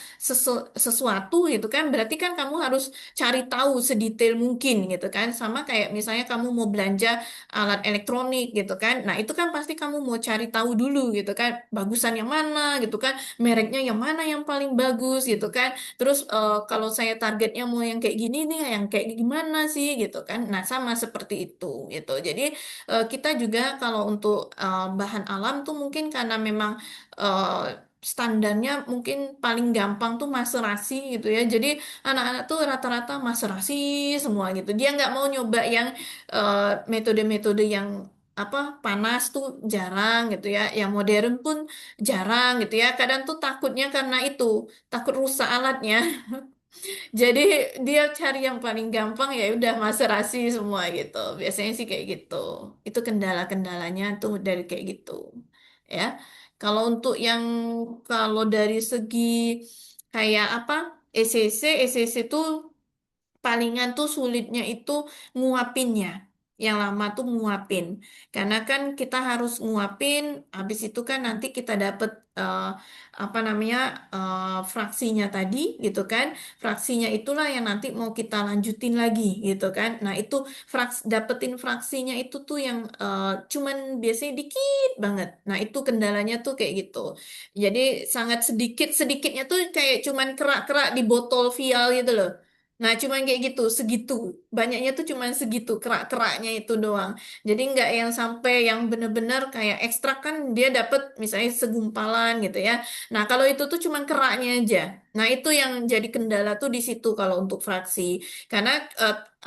sesuatu gitu kan, berarti kan kamu harus cari tahu sedetail mungkin gitu kan. Sama kayak misalnya kamu mau belanja alat elektronik gitu kan. Nah, itu kan pasti kamu mau cari tahu dulu gitu kan, bagusan yang mana gitu kan, mereknya yang mana yang paling bagus gitu kan. Terus kalau saya targetnya mau yang kayak gini nih, yang kayak gimana sih gitu kan. Nah, sama seperti itu gitu. Jadi kita juga kalau untuk bahan alam tuh mungkin karena memang standarnya mungkin paling gampang tuh maserasi gitu ya. Jadi anak-anak tuh rata-rata maserasi semua gitu. Dia nggak mau nyoba yang metode-metode yang apa panas tuh jarang gitu ya. Yang modern pun jarang gitu ya. Kadang tuh takutnya karena itu takut rusak alatnya. Jadi dia cari yang paling gampang ya udah maserasi semua gitu. Biasanya sih kayak gitu. Itu kendala-kendalanya tuh dari kayak gitu. Ya. Kalau untuk yang kalau dari segi kayak apa? ECC tuh palingan tuh sulitnya itu nguapinnya. Yang lama tuh nguapin. Karena kan kita harus nguapin, habis itu kan nanti kita dapet apa namanya fraksinya tadi gitu kan. Fraksinya itulah yang nanti mau kita lanjutin lagi gitu kan. Nah, itu dapetin fraksinya itu tuh yang cuman biasanya dikit banget. Nah, itu kendalanya tuh kayak gitu. Jadi sangat sedikitnya tuh kayak cuman kerak-kerak di botol vial gitu loh. Nah, cuman kayak gitu, segitu. Banyaknya tuh cuman segitu, kerak-keraknya itu doang. Jadi nggak yang sampai yang bener-bener kayak ekstrak kan dia dapat misalnya segumpalan gitu ya. Nah, kalau itu tuh cuman keraknya aja. Nah, itu yang jadi kendala tuh di situ kalau untuk fraksi. Karena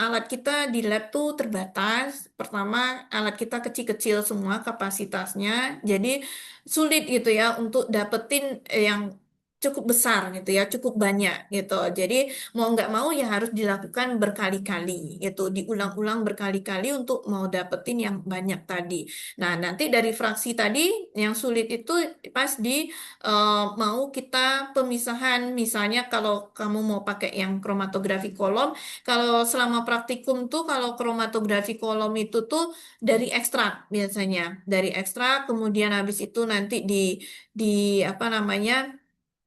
alat kita di lab tuh terbatas. Pertama, alat kita kecil-kecil semua kapasitasnya. Jadi sulit gitu ya untuk dapetin yang cukup besar gitu ya, cukup banyak gitu. Jadi mau nggak mau ya harus dilakukan berkali-kali gitu, diulang-ulang berkali-kali untuk mau dapetin yang banyak tadi. Nah, nanti dari fraksi tadi yang sulit itu pas di mau kita pemisahan, misalnya kalau kamu mau pakai yang kromatografi kolom, kalau selama praktikum tuh kalau kromatografi kolom itu tuh dari ekstrak biasanya, dari ekstrak kemudian habis itu nanti di apa namanya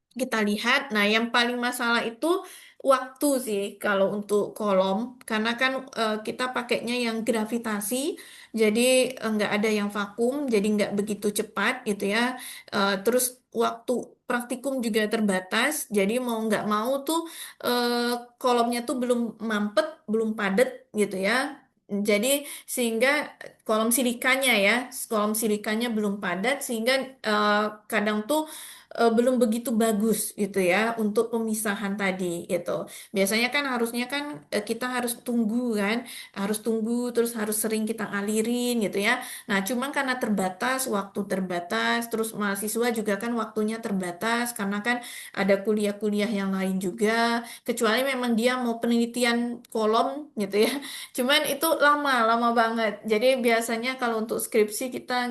kita lihat. Nah, yang paling masalah itu waktu sih kalau untuk kolom, karena kan kita pakainya yang gravitasi, jadi nggak ada yang vakum, jadi nggak begitu cepat gitu ya. Terus waktu praktikum juga terbatas, jadi mau nggak mau tuh eh, kolomnya tuh belum mampet, belum padat gitu ya. Jadi sehingga kolom silikanya belum padat sehingga eh, kadang tuh belum begitu bagus gitu ya untuk pemisahan tadi gitu. Biasanya kan harusnya kan kita harus tunggu kan, harus tunggu terus harus sering kita alirin gitu ya. Nah, cuman karena terbatas, waktu terbatas, terus mahasiswa juga kan waktunya terbatas karena kan ada kuliah-kuliah yang lain juga, kecuali memang dia mau penelitian kolom gitu ya. Cuman itu lama banget. Jadi biasanya kalau untuk skripsi kita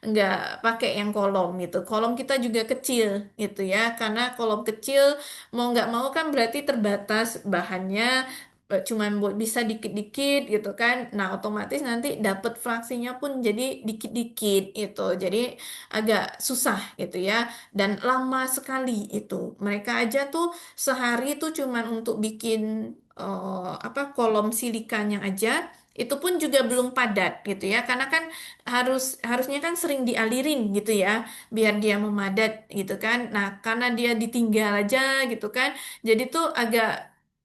nggak pakai yang kolom gitu. Kolom kita juga kecil gitu ya, karena kolom kecil mau nggak mau kan berarti terbatas bahannya cuman bisa dikit-dikit gitu kan. Nah, otomatis nanti dapat fraksinya pun jadi dikit-dikit gitu. Jadi agak susah gitu ya dan lama sekali itu. Mereka aja tuh sehari tuh cuman untuk bikin apa kolom silikanya aja itu pun juga belum padat gitu ya, karena kan harusnya kan sering dialirin gitu ya biar dia memadat gitu kan. Nah, karena dia ditinggal aja gitu kan, jadi tuh agak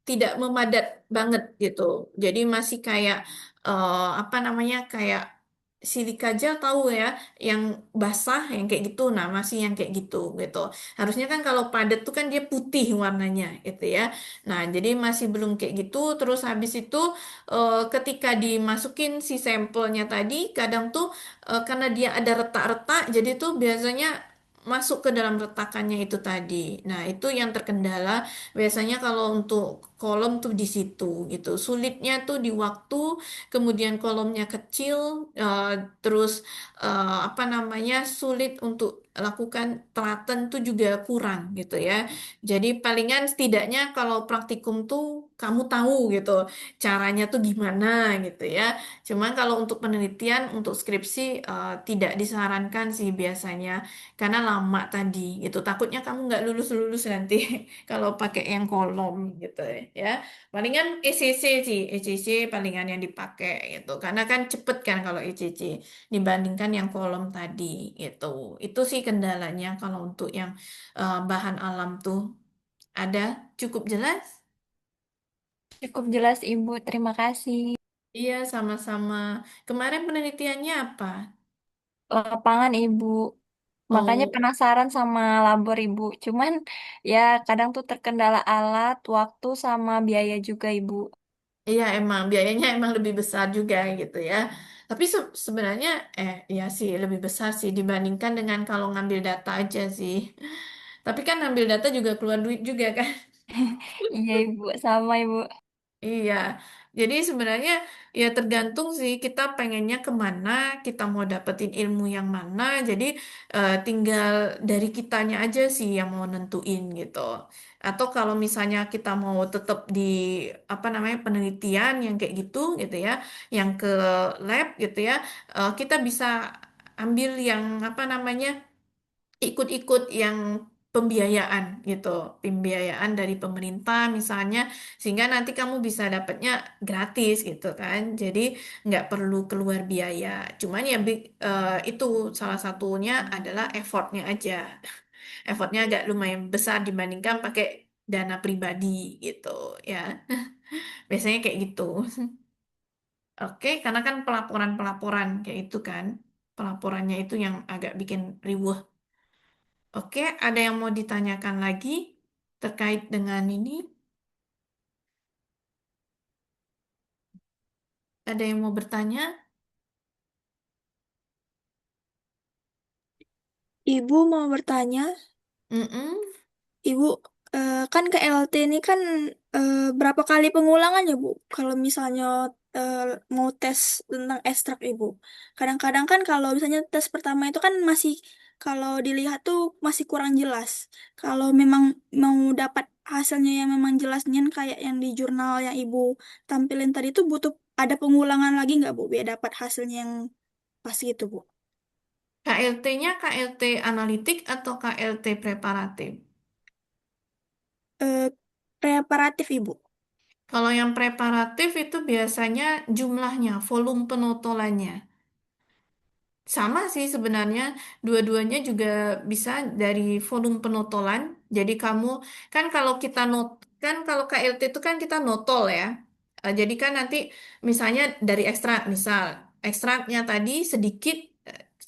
tidak memadat banget gitu. Jadi masih kayak apa namanya, kayak silika gel tahu ya, yang basah yang kayak gitu. Nah, masih yang kayak gitu gitu. Harusnya kan kalau padat tuh kan dia putih warnanya gitu ya. Nah, jadi masih belum kayak gitu. Terus habis itu ketika dimasukin si sampelnya tadi, kadang tuh karena dia ada retak-retak, jadi tuh biasanya masuk ke dalam retakannya itu tadi. Nah, itu yang terkendala biasanya kalau untuk kolom tuh di situ gitu. Sulitnya tuh di waktu, kemudian kolomnya kecil, terus apa namanya, sulit untuk lakukan telaten tuh juga kurang gitu ya. Jadi palingan setidaknya kalau praktikum tuh kamu tahu gitu caranya tuh gimana gitu ya. Cuman kalau untuk penelitian, untuk skripsi tidak disarankan sih biasanya karena lama tadi gitu. Takutnya kamu nggak lulus-lulus nanti kalau pakai yang kolom gitu ya. Palingan ECC sih, ECC palingan yang dipakai gitu. Karena kan cepet kan kalau ECC dibandingkan yang kolom tadi gitu. Itu sih kendalanya kalau untuk yang bahan alam tuh. Ada cukup jelas? Cukup jelas, Ibu. Terima kasih. Iya, sama-sama. Kemarin penelitiannya apa? Lapangan, Ibu. Makanya Oh, penasaran sama labor, Ibu. Cuman ya kadang tuh terkendala alat, waktu, sama biaya juga, Ibu. iya emang biayanya emang lebih besar juga gitu ya. Tapi sebenarnya iya sih lebih besar sih dibandingkan dengan kalau ngambil data aja sih. Tapi kan ngambil data juga keluar duit juga kan. Iya, Ibu. Sama, Ibu. Iya, jadi sebenarnya ya tergantung sih kita pengennya kemana, kita mau dapetin ilmu yang mana. Jadi tinggal dari kitanya aja sih yang mau nentuin gitu. Atau kalau misalnya kita mau tetap di apa namanya penelitian yang kayak gitu ya, yang ke lab gitu ya, kita bisa ambil yang apa namanya ikut-ikut yang pembiayaan gitu, pembiayaan dari pemerintah misalnya, sehingga nanti kamu bisa dapatnya gratis gitu kan. Jadi nggak perlu keluar biaya. Cuman ya itu salah satunya adalah effortnya aja. Effortnya agak lumayan besar dibandingkan pakai dana pribadi gitu ya. Biasanya kayak gitu. Oke, karena kan pelaporan-pelaporan kayak itu kan. Pelaporannya itu yang agak bikin riuh. Oke, ada yang mau ditanyakan lagi terkait dengan ini? Ada yang mau bertanya? Ibu mau bertanya, Mm-mm. Ibu, kan ke LT ini kan berapa kali pengulangan ya, Bu? Kalau misalnya eh, mau tes tentang ekstrak, Ibu. Kadang-kadang kan kalau misalnya tes pertama itu kan masih, kalau dilihat tuh masih kurang jelas. Kalau memang mau dapat hasilnya yang memang jelasnya kayak yang di jurnal yang Ibu tampilin tadi itu butuh ada pengulangan lagi nggak, Bu? Biar dapat hasilnya yang pas gitu, Bu. KLT-nya KLT analitik atau KLT preparatif? Eh, Preparatif, Ibu. Kalau yang preparatif itu biasanya jumlahnya, volume penotolannya. Sama sih sebenarnya, dua-duanya juga bisa dari volume penotolan. Jadi kamu kan kalau kita kan kalau KLT itu kan kita notol ya. Jadi kan nanti misalnya dari ekstrak, misal ekstraknya tadi sedikit,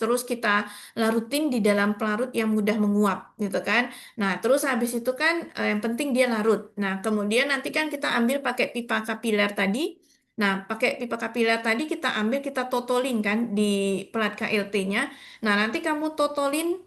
terus kita larutin di dalam pelarut yang mudah menguap gitu kan. Nah, terus habis itu kan yang penting dia larut. Nah, kemudian nanti kan kita ambil pakai pipa kapiler tadi. Nah, pakai pipa kapiler tadi kita ambil, kita totolin kan di pelat KLT-nya. Nah, nanti kamu totolin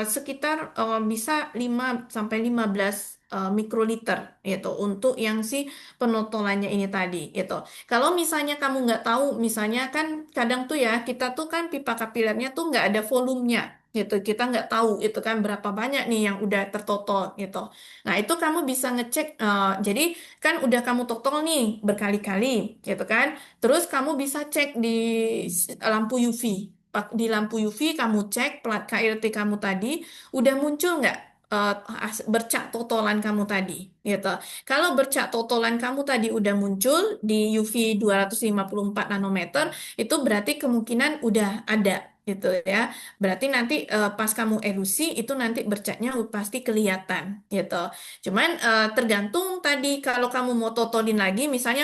sekitar bisa 5 sampai 15 mikroliter gitu untuk yang si penotolannya ini tadi gitu. Kalau misalnya kamu nggak tahu, misalnya kan kadang tuh ya kita tuh kan pipa kapilernya tuh nggak ada volumenya gitu. Kita nggak tahu itu kan berapa banyak nih yang udah tertotol gitu. Nah, itu kamu bisa ngecek. Jadi kan udah kamu totol nih berkali-kali gitu kan. Terus kamu bisa cek di lampu UV. Di lampu UV kamu cek plat KLT kamu tadi udah muncul nggak bercak totalan kamu tadi, gitu. Kalau bercak totalan kamu tadi udah muncul di UV 254 nanometer, itu berarti kemungkinan udah ada, gitu ya. Berarti nanti pas kamu elusi itu nanti bercaknya pasti kelihatan, gitu. Cuman tergantung tadi kalau kamu mau totolin lagi, misalnya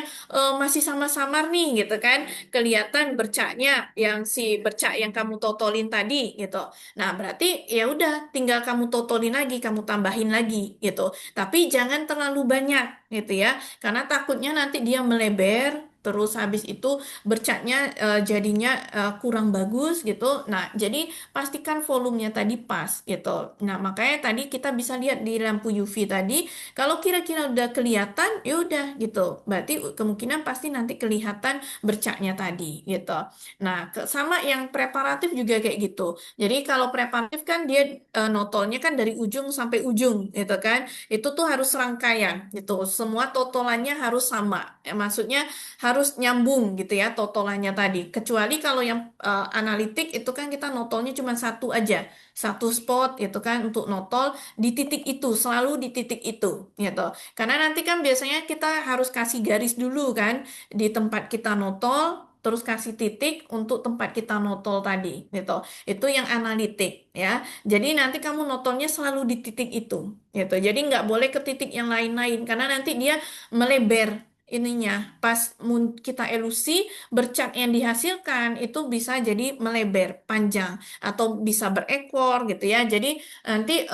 masih samar-samar nih, gitu kan, kelihatan bercaknya yang si bercak yang kamu totolin tadi, gitu. Nah, berarti ya udah tinggal kamu totolin lagi, kamu tambahin lagi gitu. Tapi jangan terlalu banyak gitu ya. Karena takutnya nanti dia melebar terus habis itu bercaknya jadinya kurang bagus gitu. Nah, jadi pastikan volumenya tadi pas gitu. Nah, makanya tadi kita bisa lihat di lampu UV tadi kalau kira-kira udah kelihatan ya udah gitu. Berarti kemungkinan pasti nanti kelihatan bercaknya tadi gitu. Nah, sama yang preparatif juga kayak gitu. Jadi kalau preparatif kan dia notolnya kan dari ujung sampai ujung gitu kan. Itu tuh harus serangkaian gitu. Semua totalannya harus sama. Maksudnya harus nyambung gitu ya totalannya tadi. Kecuali kalau yang analitik itu kan kita notolnya cuma satu aja. Satu spot gitu kan untuk notol di titik itu, selalu di titik itu gitu. Karena nanti kan biasanya kita harus kasih garis dulu kan di tempat kita notol, terus kasih titik untuk tempat kita notol tadi gitu. Itu yang analitik ya. Jadi nanti kamu notolnya selalu di titik itu gitu. Jadi nggak boleh ke titik yang lain-lain karena nanti dia melebar ininya. Pas kita elusi bercat yang dihasilkan itu bisa jadi melebar panjang atau bisa berekor gitu ya. Jadi nanti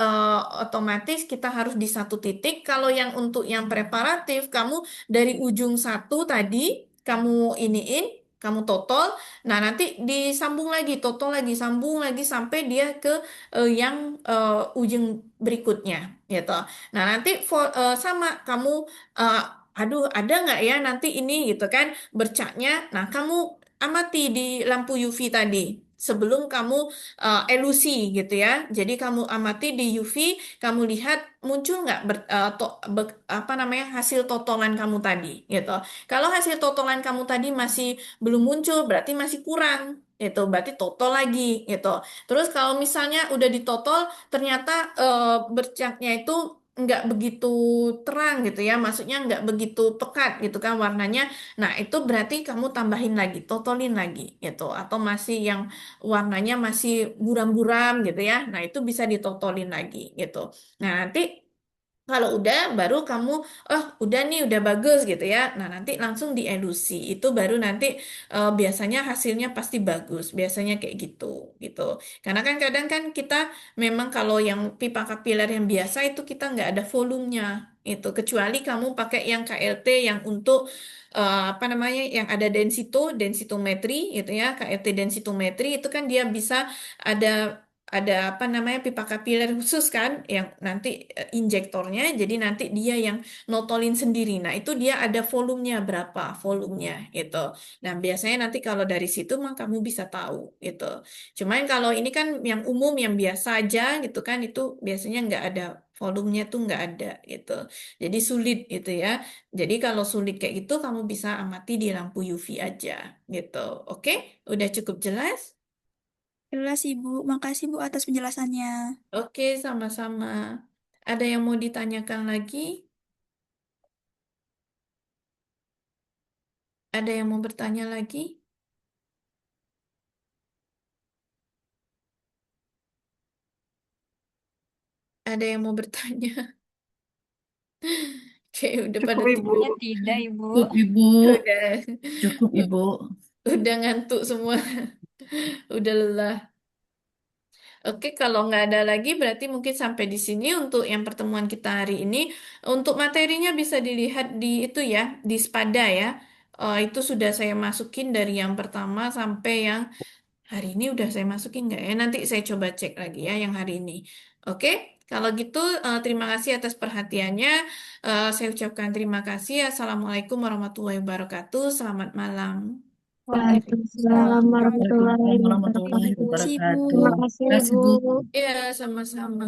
otomatis kita harus di satu titik. Kalau yang untuk yang preparatif kamu dari ujung satu tadi kamu iniin kamu totol. Nah, nanti disambung lagi, total lagi, sambung lagi sampai dia ke yang ujung berikutnya, gitu. Nah, nanti sama kamu, eh, aduh, ada nggak ya nanti ini, gitu kan, bercaknya. Nah, kamu amati di lampu UV tadi. Sebelum kamu elusi gitu ya. Jadi kamu amati di UV, kamu lihat muncul nggak apa namanya hasil totolan kamu tadi gitu. Kalau hasil totolan kamu tadi masih belum muncul berarti masih kurang itu berarti total lagi gitu. Terus kalau misalnya udah ditotol ternyata bercaknya itu nggak begitu terang gitu ya, maksudnya nggak begitu pekat gitu kan warnanya. Nah itu berarti kamu tambahin lagi, totolin lagi gitu. Atau masih yang warnanya masih buram-buram gitu ya. Nah itu bisa ditotolin lagi gitu. Nah nanti kalau udah, baru kamu, oh udah nih, udah bagus gitu ya. Nah nanti langsung dielusi. Itu baru nanti biasanya hasilnya pasti bagus. Biasanya kayak gitu, gitu. Karena kan kadang kan kita memang kalau yang pipa kapiler yang biasa itu kita nggak ada volumenya. Itu kecuali kamu pakai yang KLT yang untuk apa namanya yang ada densitometri gitu ya. KLT densitometri itu kan dia bisa ada apa namanya pipa kapiler khusus kan yang nanti injektornya jadi nanti dia yang notolin sendiri. Nah, itu dia ada volumenya berapa volumenya gitu. Nah, biasanya nanti kalau dari situ mah kamu bisa tahu gitu. Cuman kalau ini kan yang umum yang biasa aja gitu kan itu biasanya nggak ada volumenya tuh nggak ada gitu. Jadi sulit gitu ya. Jadi kalau sulit kayak gitu kamu bisa amati di lampu UV aja gitu. Oke? Udah cukup jelas? Jelas Ibu, makasih Bu atas penjelasannya. Oke, sama-sama. Ada yang mau ditanyakan lagi? Ada yang mau bertanya lagi? Ada yang mau bertanya? Oke, udah pada Cukup Ibu. Sepertinya tidak, Ibu. Cukup Ibu, udah cukup Ibu. udah ngantuk semua, udah lelah. Oke, kalau nggak ada lagi berarti mungkin sampai di sini untuk yang pertemuan kita hari ini. Untuk materinya bisa dilihat di itu ya, di Spada ya. Itu sudah saya masukin dari yang pertama sampai yang hari ini udah saya masukin nggak ya? Nanti saya coba cek lagi ya yang hari ini. Oke, kalau gitu terima kasih atas perhatiannya. Saya ucapkan terima kasih. Assalamualaikum warahmatullahi wabarakatuh. Selamat malam. Waalaikumsalam warahmatullahi Waalaikumsalam warahmatullahi wabarakatuh. Makasih Ibu. wabarakatuh. Terima kasih, Terima kasih, Ibu. Bu. Ya, sama-sama.